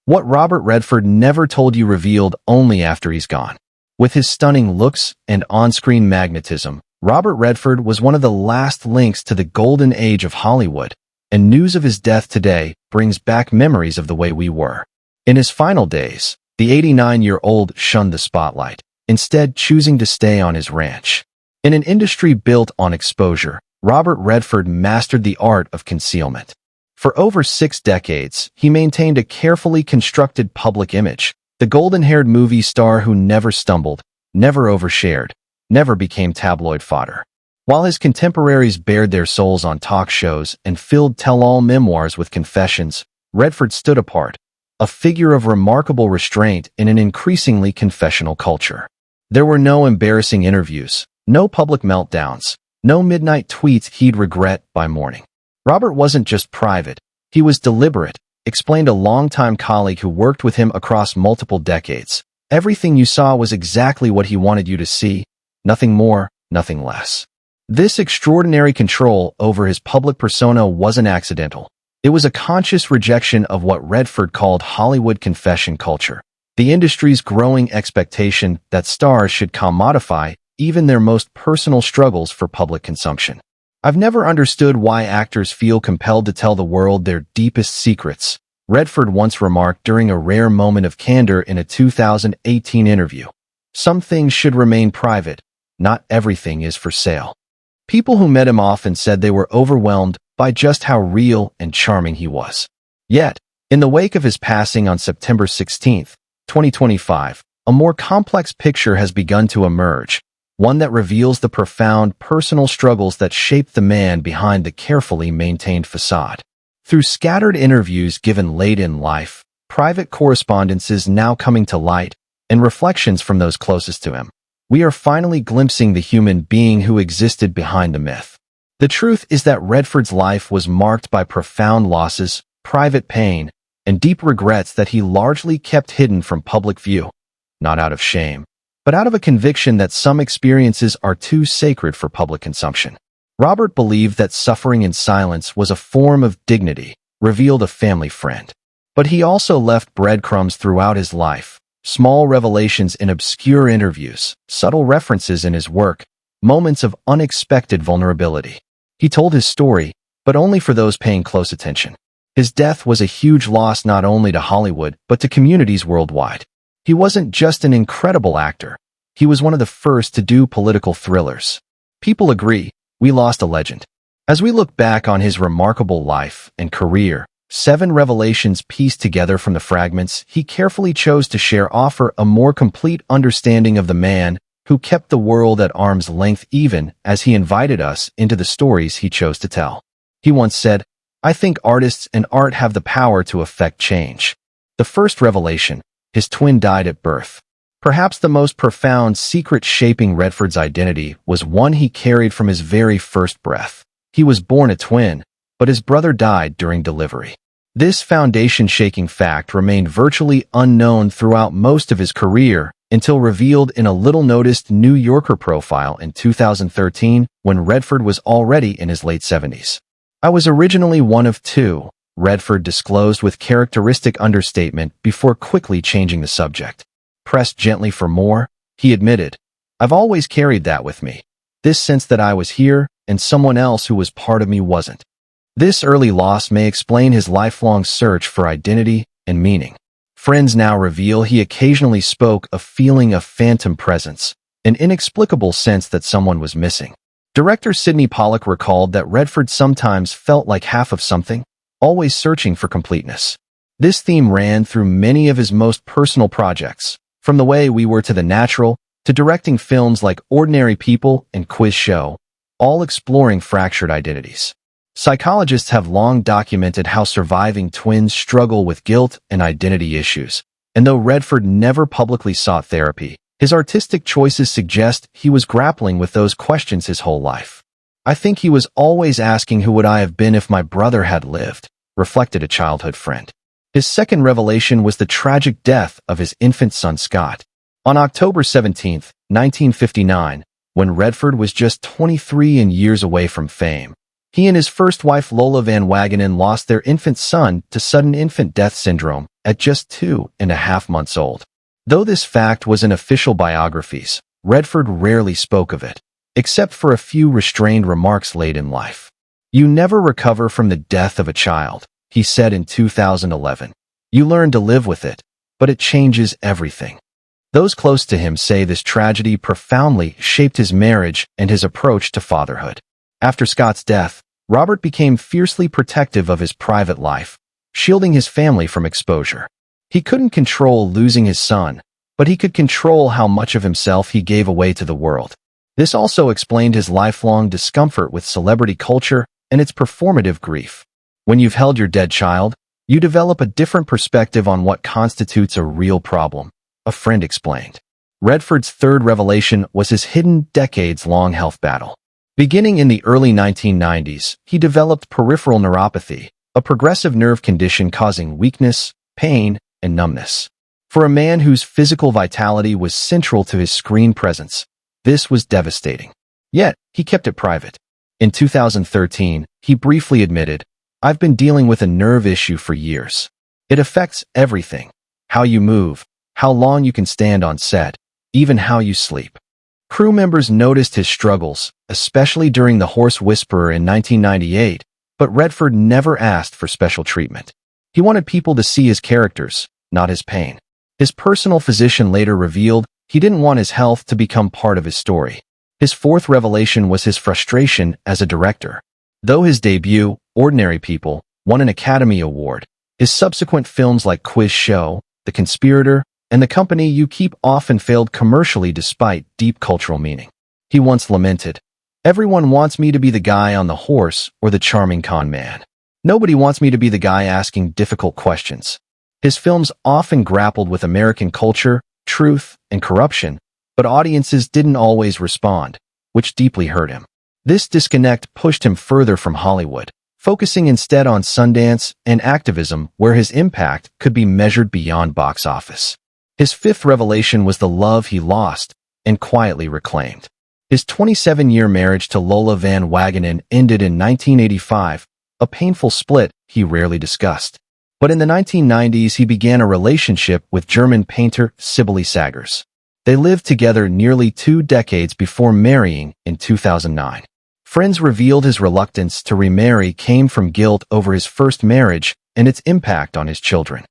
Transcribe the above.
What Robert Redford never told you revealed only after he's gone. With his stunning looks and on-screen magnetism, Robert Redford was one of the last links to the golden age of Hollywood, and news of his death today brings back memories of the way we were. In his final days, the 89-year-old shunned the spotlight, instead choosing to stay on his ranch. In an industry built on exposure, Robert Redford mastered the art of concealment. For over 6 decades, he maintained a carefully constructed public image, the golden-haired movie star who never stumbled, never overshared, never became tabloid fodder. While his contemporaries bared their souls on talk shows and filled tell-all memoirs with confessions, Redford stood apart, a figure of remarkable restraint in an increasingly confessional culture. There were no embarrassing interviews, no public meltdowns, no midnight tweets he'd regret by morning. Robert wasn't just private, he was deliberate, explained a longtime colleague who worked with him across multiple decades. Everything you saw was exactly what he wanted you to see, nothing more, nothing less. This extraordinary control over his public persona wasn't accidental. It was a conscious rejection of what Redford called Hollywood confession culture, the industry's growing expectation that stars should commodify even their most personal struggles for public consumption. I've never understood why actors feel compelled to tell the world their deepest secrets, Redford once remarked during a rare moment of candor in a 2018 interview. Some things should remain private. Not everything is for sale. People who met him often said they were overwhelmed by just how real and charming he was. Yet, in the wake of his passing on September 16, 2025, a more complex picture has begun to emerge, one that reveals the profound personal struggles that shaped the man behind the carefully maintained facade. Through scattered interviews given late in life, private correspondences now coming to light, and reflections from those closest to him, we are finally glimpsing the human being who existed behind the myth. The truth is that Redford's life was marked by profound losses, private pain, and deep regrets that he largely kept hidden from public view, not out of shame, but out of a conviction that some experiences are too sacred for public consumption. Robert believed that suffering in silence was a form of dignity, revealed a family friend. But he also left breadcrumbs throughout his life, small revelations in obscure interviews, subtle references in his work, moments of unexpected vulnerability. He told his story, but only for those paying close attention. His death was a huge loss not only to Hollywood, but to communities worldwide. He wasn't just an incredible actor. He was one of the first to do political thrillers. People agree, we lost a legend. As we look back on his remarkable life and career, 7 revelations pieced together from the fragments he carefully chose to share offer a more complete understanding of the man who kept the world at arm's length even as he invited us into the stories he chose to tell. He once said, "I think artists and art have the power to affect change." The first revelation, his twin died at birth. Perhaps the most profound secret shaping Redford's identity was one he carried from his very first breath. He was born a twin, but his brother died during delivery. This foundation-shaking fact remained virtually unknown throughout most of his career until revealed in a little-noticed New Yorker profile in 2013 when Redford was already in his late 70s. "I was originally one of 2, Redford disclosed with characteristic understatement before quickly changing the subject. Pressed gently for more, he admitted, "I've always carried that with me. This sense that I was here and someone else who was part of me wasn't." This early loss may explain his lifelong search for identity and meaning. Friends now reveal he occasionally spoke of feeling a phantom presence, an inexplicable sense that someone was missing. Director Sidney Pollack recalled that Redford sometimes felt like half of something, always searching for completeness. This theme ran through many of his most personal projects, from The Way We Were to The Natural, to directing films like Ordinary People and Quiz Show, all exploring fractured identities. Psychologists have long documented how surviving twins struggle with guilt and identity issues, and though Redford never publicly sought therapy, his artistic choices suggest he was grappling with those questions his whole life. "I think he was always asking who would I have been if my brother had lived," reflected a childhood friend. His second revelation was the tragic death of his infant son Scott. On October 17, 1959, when Redford was just 23 and years away from fame, He and his first wife Lola Van Wagenen lost their infant son to sudden infant death syndrome at just 2.5 months old. Though this fact was in official biographies, Redford rarely spoke of it, except for a few restrained remarks late in life. "You never recover from the death of a child," he said in 2011. "You learn to live with it, but it changes everything." Those close to him say this tragedy profoundly shaped his marriage and his approach to fatherhood. After Scott's death, Robert became fiercely protective of his private life, shielding his family from exposure. He couldn't control losing his son, but he could control how much of himself he gave away to the world. This also explained his lifelong discomfort with celebrity culture and its performative grief. When you've held your dead child, you develop a different perspective on what constitutes a real problem, a friend explained. Redford's third revelation was his hidden, decades-long health battle. Beginning in the early 1990s, he developed peripheral neuropathy, a progressive nerve condition causing weakness, pain, and numbness. For a man whose physical vitality was central to his screen presence, this was devastating. Yet, he kept it private. In 2013, he briefly admitted, "I've been dealing with a nerve issue for years. It affects everything: how you move, how long you can stand on set, even how you sleep." Crew members noticed his struggles, especially during The Horse Whisperer in 1998, but Redford never asked for special treatment. He wanted people to see his characters, not his pain. His personal physician later revealed he didn't want his health to become part of his story. His fourth revelation was his frustration as a director. Though his debut, Ordinary People, won an Academy Award, his subsequent films like Quiz Show, The Conspirator, and The Company You Keep often failed commercially despite deep cultural meaning. He once lamented, "Everyone wants me to be the guy on the horse or the charming con man. Nobody wants me to be the guy asking difficult questions." His films often grappled with American culture, truth, and corruption, but audiences didn't always respond, which deeply hurt him. This disconnect pushed him further from Hollywood, focusing instead on Sundance and activism where his impact could be measured beyond box office. His fifth revelation was the love he lost and quietly reclaimed. His 27-year marriage to Lola Van Wagenen ended in 1985, a painful split he rarely discussed. But in the 1990s, he began a relationship with German painter Sibylle Sagers. They lived together nearly 2 decades before marrying in 2009. Friends revealed his reluctance to remarry came from guilt over his first marriage and its impact on his children.